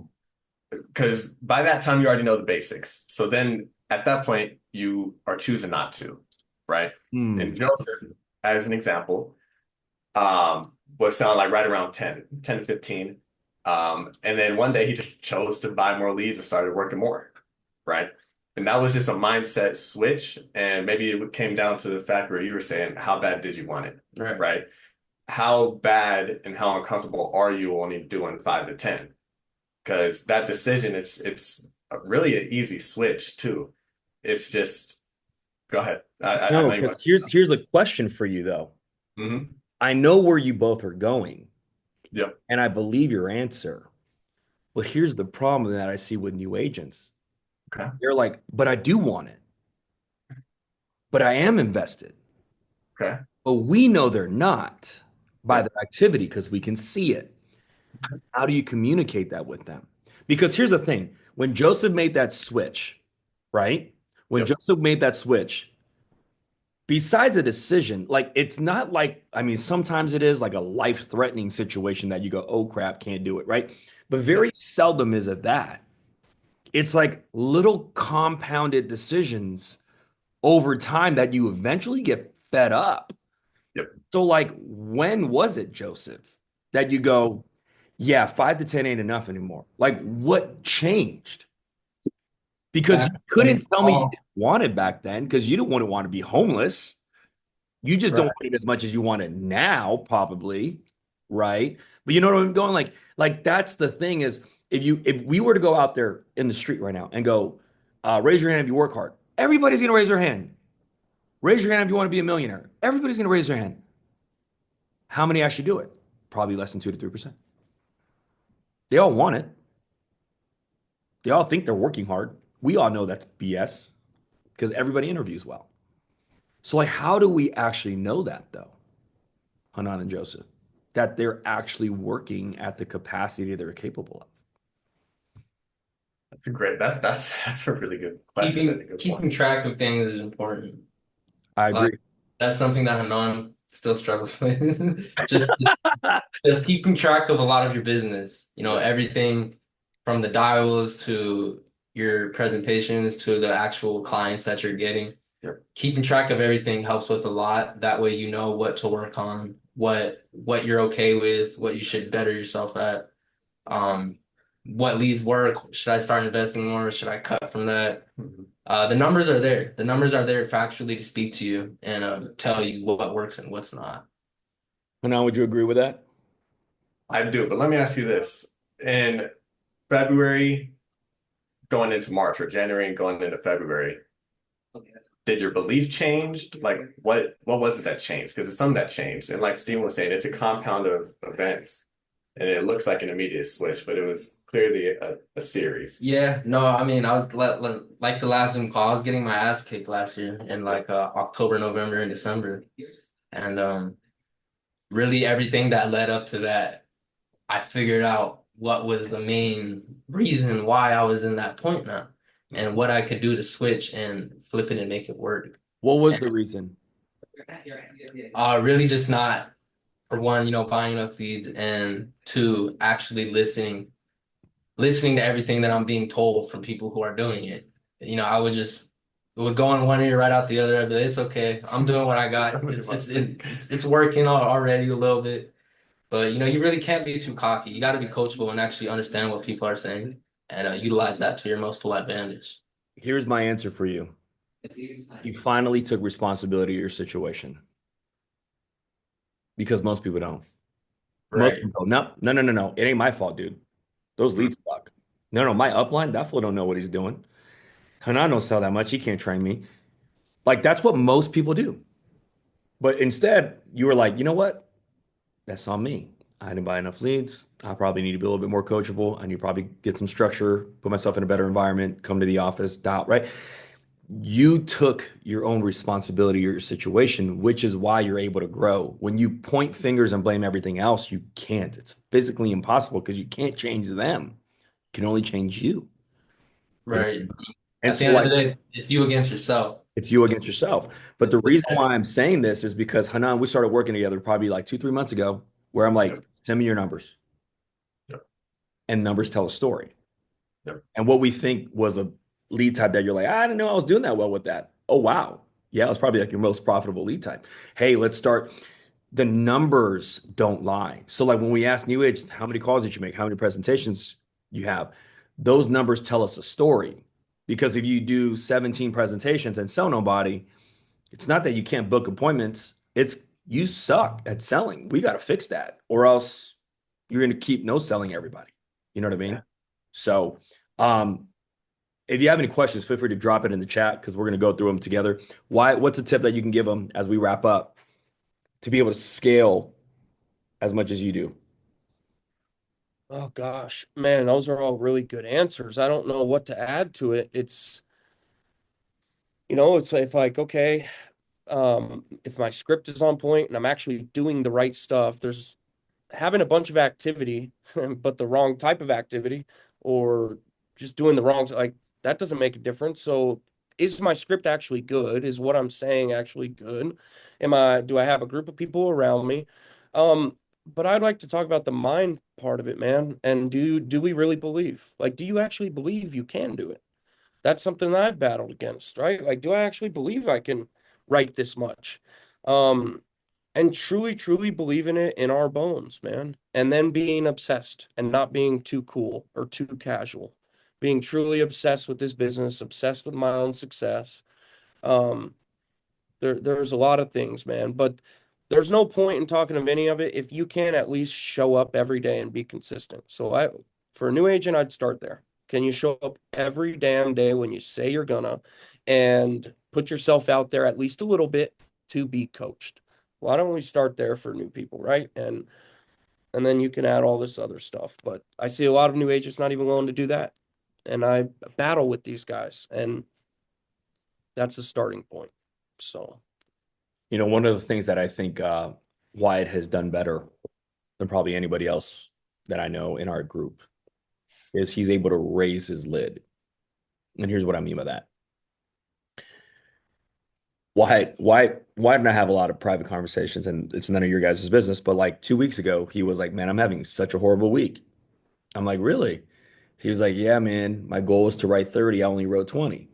Because by that time you already know the basics. So then at that point you are choosing not to, right? And Hmm. Joseph, as an example, was selling like right around 10 to 15. And then one day he just chose to buy more leads and started working more, right? And that was just a mindset switch. And maybe it came down to the fact where you were saying, how bad did you want it, Right. right? How bad and how uncomfortable are you only doing 5 to 10? Because that decision it's really an easy switch too. It's just go ahead. I No, know you because want to say here's a question for you though. something. Hmm. I know where you both are going, Yep. and I believe your answer. But here's the problem that I see with new agents. Okay. They're like, but I do want it, but I am invested. Okay. But we know they're not by Yep. their activity because we can see it. How do you communicate that with them? Because here's the thing, when Joseph made that switch, right? When Yep. Joseph made that switch, besides a decision, like it's not like, I mean, sometimes it is like a life-threatening situation that you go, oh crap, can't do it, right? But Yep. very seldom is it that. It's like little compounded decisions over time that you eventually get fed up. Yep. So, like, when was it, Joseph, that you go, yeah, 5 to 10 ain't enough anymore? Like, what changed? Because you Back when couldn't it's tell me you all didn't want it back then because you didn't want to be homeless. You just don't right. want it as much as you want it now, probably, right? But you know what I'm going like that's the thing is if we were to go out there in the street right now and go, raise your hand if you work hard, everybody's gonna raise their hand. Raise your hand if you want to be a millionaire. Everybody's gonna raise their hand. How many actually do it? Probably less than 2 to 3%. They all want it. They all think they're working hard. We all know that's BS because everybody interviews well. So, like, how do we actually know that though, Hanan and Joseph, that they're actually working at the capacity they're capable of? Great. That's a really good question and a Keeping good point. keeping track of things is important. I Like agree. that's something that Hanan still struggles with. Just keeping track of a lot of your business. You know, Yep. everything from the dials to your presentations to the actual clients that you're getting. Yep. Keeping track of everything helps with a lot. That way you know what to work on, what you're okay with, what you should better yourself at. Um, what leads work? Should I start investing more? Should I cut from that? Mhm. The numbers are there. The numbers are there factually to speak to you and tell you what works and what's not. Hanan, would you agree with that? I do, but let me ask you this. In February going into March or January and going into February, did your belief change? Like what was it that changed? Because it's something that changed. And like Steven was saying, it's a compound of events. And it looks like an immediate switch, but it was clearly a series. Yeah, no, I mean, I was like the last Zoom call, I was getting my ass kicked last year in like October, November, and December. And really everything that led up to that, I figured out what was the main reason why I was in that point now and what I could do to switch and flip it and make it work. What was the reason? Really just not, for one, buying enough leads, and two, actually listening to everything that I'm being told from people who are doing it. It would go on one ear right out the other. I'd be like, it's okay. I'm doing what I got. It's working already a little bit. But you really can't be too cocky. You got to be coachable and actually understand what people are saying and utilize that to your most full advantage. Here's my answer for you. You finally took responsibility of your situation because most people don't. Most Right. people, no, no, no, no, no. It ain't my fault, dude. Those leads suck. No, no, my upline, that fool don't know what he's doing. Hanan don't sell that much. He can't train me. Like that's what most people do. But instead, you were like, you know what? That's on me. I didn't buy enough leads. I probably need to be a little bit more coachable. I need to probably get some structure, put myself in a better environment, come to the office, dial, right? You took your own responsibility of your situation, which is why you're able to grow. When you point fingers and blame everything else, you can't. It's physically impossible because you can't change them. You can only change you. Right. And At the so end of the like day, it's you against yourself. it's you against yourself. But the With reason why I'm saying this is because Hanan, we started working together probably like 2, 3 months ago, where I'm like, Yep. send me your numbers. Yep. And numbers tell a story. Yep. And what we think was a lead type that you're like, I didn't know I was doing that well with that. Oh, wow. Yeah, it was probably like your most profitable lead type. Hey, let's start. The numbers don't lie. So, like when we ask new agents, how many calls did you make? How many presentations you have? Those numbers tell us a story. Because if you do 17 presentations and sell nobody, it's not that you can't book appointments. It's you suck at selling. We got to fix that, or else you're going to keep no selling everybody. You know what I mean? Yeah. So, um, if you have any questions, feel free to drop it in the chat because we're going to go through them together. What's a tip that you can give them as we wrap up to be able to scale as much as you do? Oh gosh, man, those are all really good answers. I don't know what to add to it. It's like, okay, if my script is on point and I'm actually doing the right stuff, there's having a bunch of activity, but the wrong type of activity, or just doing the wrong, like that doesn't make a difference. So is my script actually good? Is what I'm saying actually good? Do I have a group of people around me? But I'd like to talk about the mind part of it, man. And do we really believe? Like, do you actually believe you can do it? That's something that I've battled against, right? Like, do I actually believe I can write this much? Um, and truly, truly believe in it in our bones, man. And then being obsessed and not being too cool or too casual, being truly obsessed with this business, obsessed with my own success. Um, there's a lot of things, man, but there's no point in talking of any of it if you can't at least show up every day and be consistent. For a new agent, I'd start there. Can you show up every damn day when you say you're gonna and put yourself out there at least a little bit to be coached? Why don't we start there for new people, right? And then you can add all this other stuff. But I see a lot of new agents not even willing to do that. And I battle with these guys, and that's a starting point. So One of the things that I think Wyatt has done better than probably anybody else that I know in our group is he's able to raise his lid. And here's what I mean by that. Why didn't I have a lot of private conversations? And it's none of your guys' business. But like 2 weeks ago, he was like, man, I'm having such a horrible week. I'm like, really? He was like, yeah, man, my goal was to write 30. I only wrote 20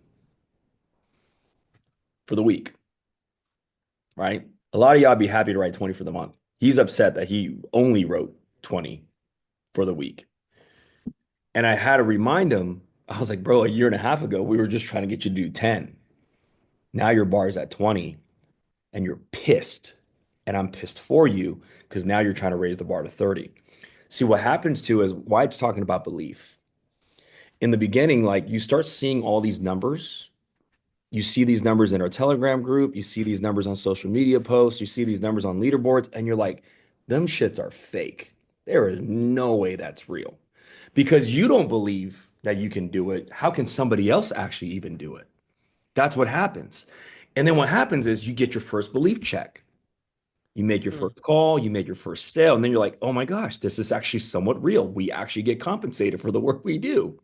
for the week, right? A lot of y'all be happy to write 20 for the month. He's upset that he only wrote 20 for the week. And I had to remind him, I was like, bro, a year and a half ago, we were just trying to get you to do 10. Now your bar is at 20 and you're pissed. And I'm pissed for you because now you're trying to raise the bar to 30. See, what happens too is why it's talking about belief. In the beginning, like you start seeing all these numbers. You see these numbers in our Telegram group. You see these numbers on social media posts. You see these numbers on leaderboards. And you're like, them shits are fake. There is no way that's real. Because you don't believe that you can do it. How can somebody else actually even do it? That's what happens. And then what happens is you get your first belief check. You make your mm, first call, you make your first sale, and then you're like, oh my gosh, this is actually somewhat real. We actually get compensated for the work we do.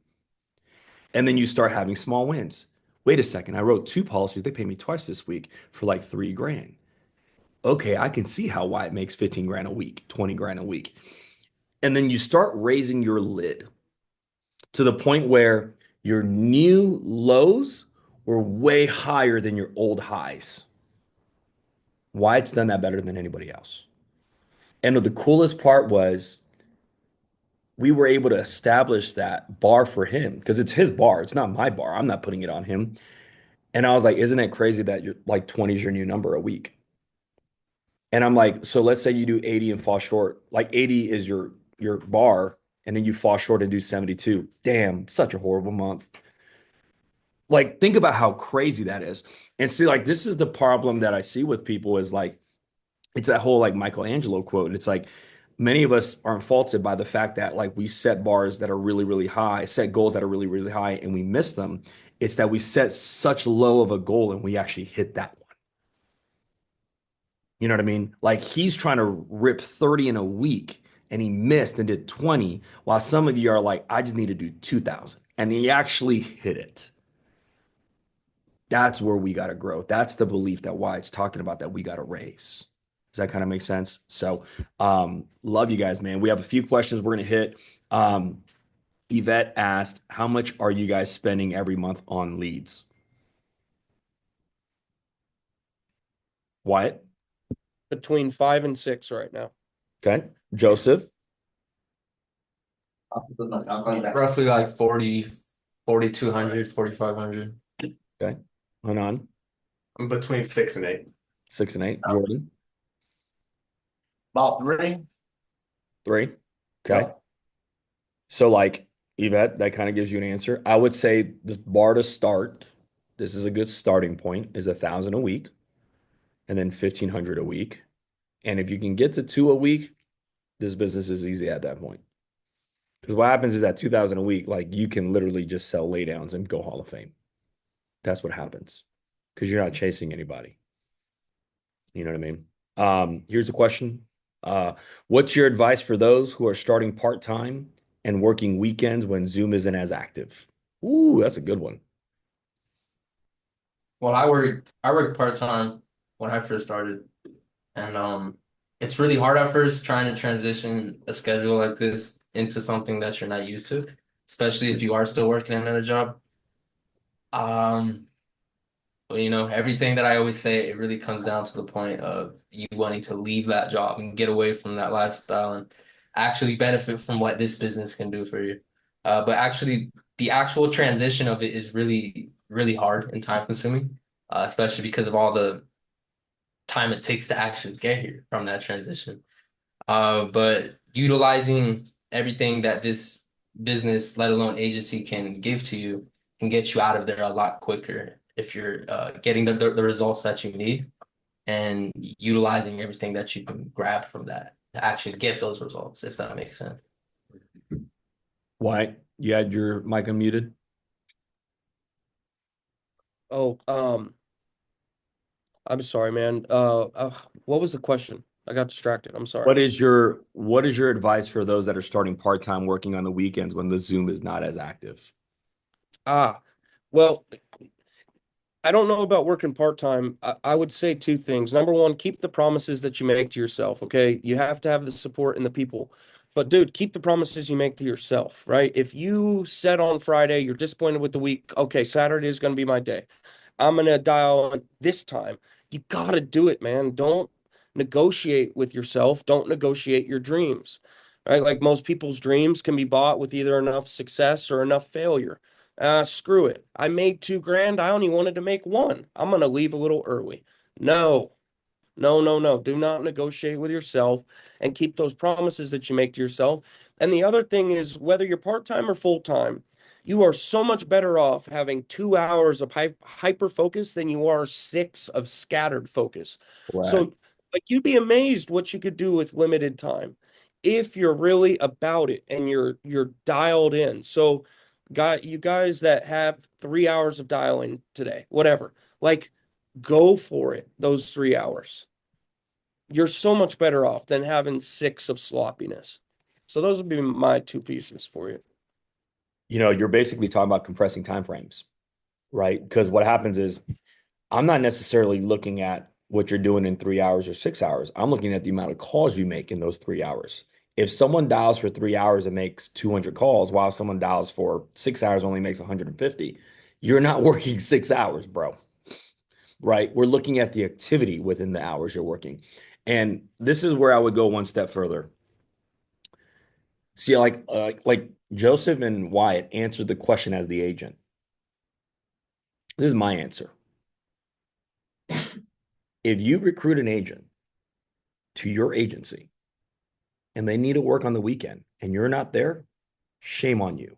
And then you start having small wins. Wait a second, I wrote 2 policies. They paid me twice this week for like 3 grand. Okay, I can see how Wyatt makes 15 grand a week, 20 grand a week. And then you start raising your lid to the point where your new lows were way higher than your old highs. Wyatt's done that better than anybody else. And the coolest part was we were able to establish that bar for him because it's his bar. It's not my bar. I'm not putting it on him. And I was like, isn't it crazy that you're like 20 is your new number a week? And I'm like, so let's say you do 80 and fall short. Like 80 is your bar, and then you fall short and do 72. Damn, such a horrible month. Like, think about how crazy that is. And see, like, this is the problem that I see with people is like, it's that whole like Michelangelo quote. It's like many of us aren't faulted by the fact that like we set bars that are really, really high, set goals that are really, really high, and we miss them. It's that we set such low of a goal and we actually hit that one. You know what I mean? Like he's trying to rip 30 in a week and he missed and did 20, while some of you are like, I just need to do 2,000. and he actually hit it. That's where we got to grow. That's the belief that Wyatt's talking about that we got to raise. Does that kind of make sense? So, love you guys, man. We have a few questions we're going to hit. Yvette asked, how much are you guys spending every month on leads? Wyatt? Between 5 and 6 right now. Okay. Joseph? Roughly like 4,200, 4,500. Okay. Hanan? I'm between 6 and 8. 6 and 8. Jordan? About 3. 3. Okay. Yeah. So, like, Yvette, that kind of gives you an answer. I would say the bar to start, this is a good starting point, is 1,000 a week and then 1,500 a week. And if you can get to 2 a week, this business is easy at that point. Because what happens is at 2,000 a week, like you can literally just sell laydowns and go Hall of Fame. That's what happens because you're not chasing anybody. You know what I mean? Here's a question. What's your advice for those who are starting part-time and working weekends when Zoom isn't as active? Ooh, that's a good one. Well, I worked part-time when I first started, and it's really hard at first trying to transition a schedule like this into something that you're not used to, especially if you are still working another job. Um, but everything that I always say, it really comes down to the point of you wanting to leave that job and get away from that lifestyle and actually benefit from what this business can do for you. But actually, the actual transition of it is really, really hard and time consuming, especially because of all the time it takes to actually get here from that transition. But utilizing everything that this business, let alone agency, can give to you, can get you out of there a lot quicker if you're getting the results that you need and utilizing everything that you can grab from that to actually get those results, if that makes sense. Why? You had your mic unmuted? Oh, I'm sorry, man. What was the question? I got distracted. I'm sorry. What is your advice for those that are starting part-time working on the weekends when the Zoom is not as active? Well, I don't know about working part-time. I would say 2 things. Number one, keep the promises that you make to yourself, okay? You have to have the support and the people. But dude, keep the promises you make to yourself, right? If you said on Friday you're disappointed with the week, okay, Saturday is going to be my day. I'm going to dial in this time. You got to do it, man. Don't negotiate with yourself. Don't negotiate your dreams, right? Like most people's dreams can be bought with either enough success or enough failure. Screw it. I made 2 grand. I only wanted to make one. I'm going to leave a little early. No, no, no, no. Do not negotiate with yourself and keep those promises that you make to yourself. And the other thing is, whether you're part-time or full-time, you are so much better off having 2 hours of hyper focus than you are 6 of scattered focus. Right. So, like, you'd be amazed what you could do with limited time if you're really about it and you're dialed in. So, you guys that have 3 hours of dialing today, whatever, like, go for it, those 3 hours. You're so much better off than having 6 of sloppiness. So those would be my 2 pieces for you. You're basically talking about compressing time frames, right? Because what happens is I'm not necessarily looking at what you're doing in 3 hours or 6 hours. I'm looking at the amount of calls you make in those 3 hours. If someone dials for 3 hours and makes 200 calls, while someone dials for 6 hours only makes 150, you're not working 6 hours, bro. Right? We're looking at the activity within the hours you're working. And this is where I would go one step further. See, like Joseph and Wyatt answered the question as the agent. This is my answer. If you recruit an agent to your agency and they need to work on the weekend and you're not there, shame on you.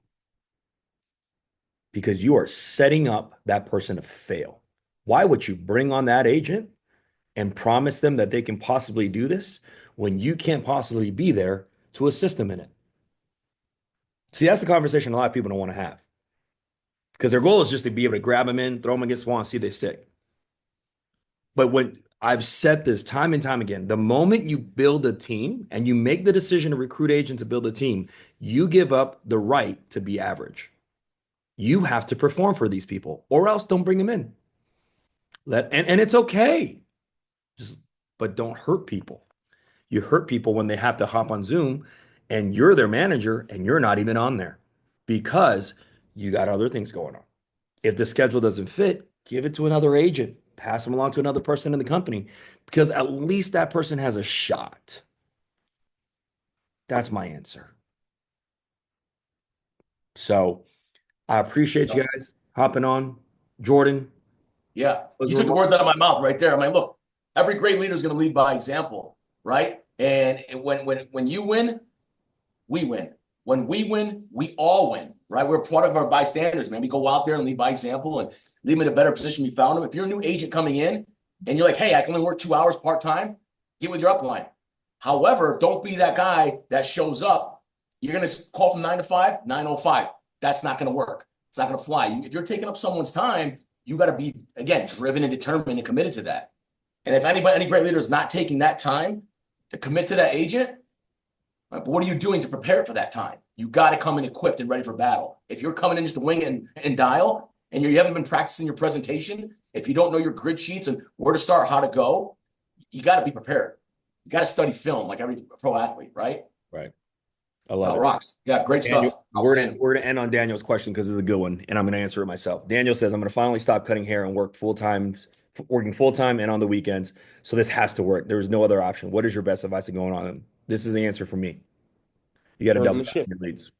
Because you are setting up that person to fail. Why would you bring on that agent and promise them that they can possibly do this when you can't possibly be there to assist them in it? See, that's the conversation a lot of people don't want to have. Because their goal is just to be able to grab them in, throw them against the wall, and see if they stick. But when I've said this time and time again, the moment you build a team and you make the decision to recruit agents to build a team, you give up the right to be average. You have to perform for these people, or else don't bring them in. And it's okay. Just but don't hurt people. You hurt people when they have to hop on Zoom and you're their manager and you're not even on there because you got other things going on. If the schedule doesn't fit, give it to another agent, pass them along to another person in the company because at least that person has a shot. That's my answer. So I appreciate you guys hopping on. Jordan. Yeah, you took the words out of my mouth right there. I mean, look, every great leader is going to lead by example, right? And when you win, we win. When we win, we all win, right? We're a product of our bystanders, man. We go out there and lead by example and lead them in a better position we found them. If you're a new agent coming in and you're like, hey, I can only work 2 hours part-time, get with your upline. However, don't be that guy that shows up. You're going to call from 9 to 5, 9:05. That's not going to work. It's not going to fly. If you're taking up someone's time, you got to be, again, driven and determined and committed to that. And if any great leader is not taking that time to commit to that agent, right, but what are you doing to prepare for that time? You got to come in equipped and ready for battle. If you're coming in just to wing and dial, and you haven't been practicing your presentation, if you don't know your grid sheets and where to start, how to go, you got to be prepared. You got to study film like every pro athlete, right? Right. I That's love how it it. rocks. Yeah, great Daniel, stuff. we're gonna end on Daniel's question because it's a good one, and I'm gonna answer it myself. Daniel says, "I'm gonna finally stop cutting hair and working full time and on the weekends. So this has to work. There is no other option. What is your best advice going on?" This is the answer for me. You got to Turn double the down on ship. your leads.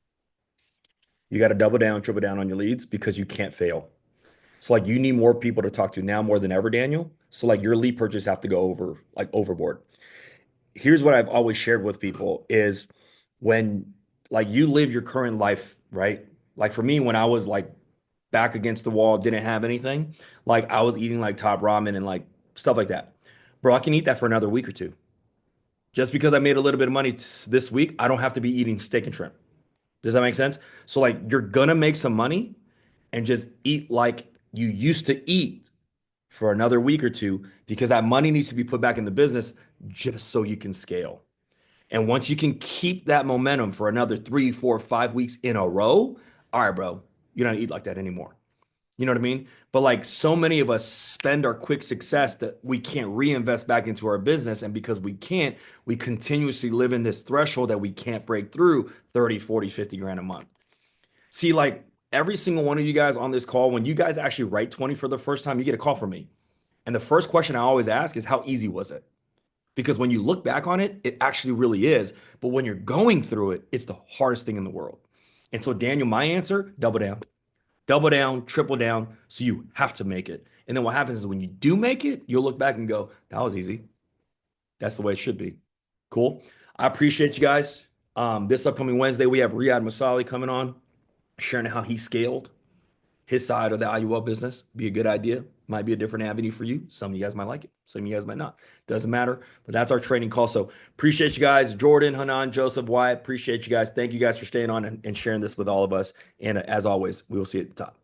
You got to double down, triple down on your leads because you can't fail. So like you need more people to talk to now more than ever, Daniel. So like your lead purchase have to go overboard. Here's what I've always shared with people is when like you live your current life, right? Like for me, when I was like back against the wall, didn't have anything, like I was eating like top ramen and like stuff like that. Bro, I can eat that for another week or two. Just because I made a little bit of money this week, I don't have to be eating steak and shrimp. Does that make sense? So like you're gonna make some money and just eat like you used to eat for another week or two because that money needs to be put back in the business just so you can scale. And once you can keep that momentum for another 3, 4, 5 weeks in a row, all right, bro, you don't eat like that anymore. You know what I mean? But like so many of us spend our quick success that we can't reinvest back into our business. And because we can't, we continuously live in this threshold that we can't break through 30, 40, 50 grand a month. See, like every single one of you guys on this call, when you guys actually write 20 for the first time, you get a call from me. And the first question I always ask is, how easy was it? Because when you look back on it, it actually really is. But when you're going through it, it's the hardest thing in the world. And so, Daniel, my answer, double down, triple down. So you have to make it. And then what happens is when you do make it, you'll look back and go, that was easy. That's the way it should be. Cool. I appreciate you guys. This upcoming Wednesday, we have Riyad Masali coming on, sharing how he scaled his side of the IUL business. Be a good idea. Might be a different avenue for you. Some of you guys might like it. Some of you guys might not. Doesn't matter. But that's our training call. So appreciate you guys. Jordan, Hanan, Joseph, Wyatt. Appreciate you guys. Thank you guys for staying on and sharing this with all of us. And as always, we will see you at the top.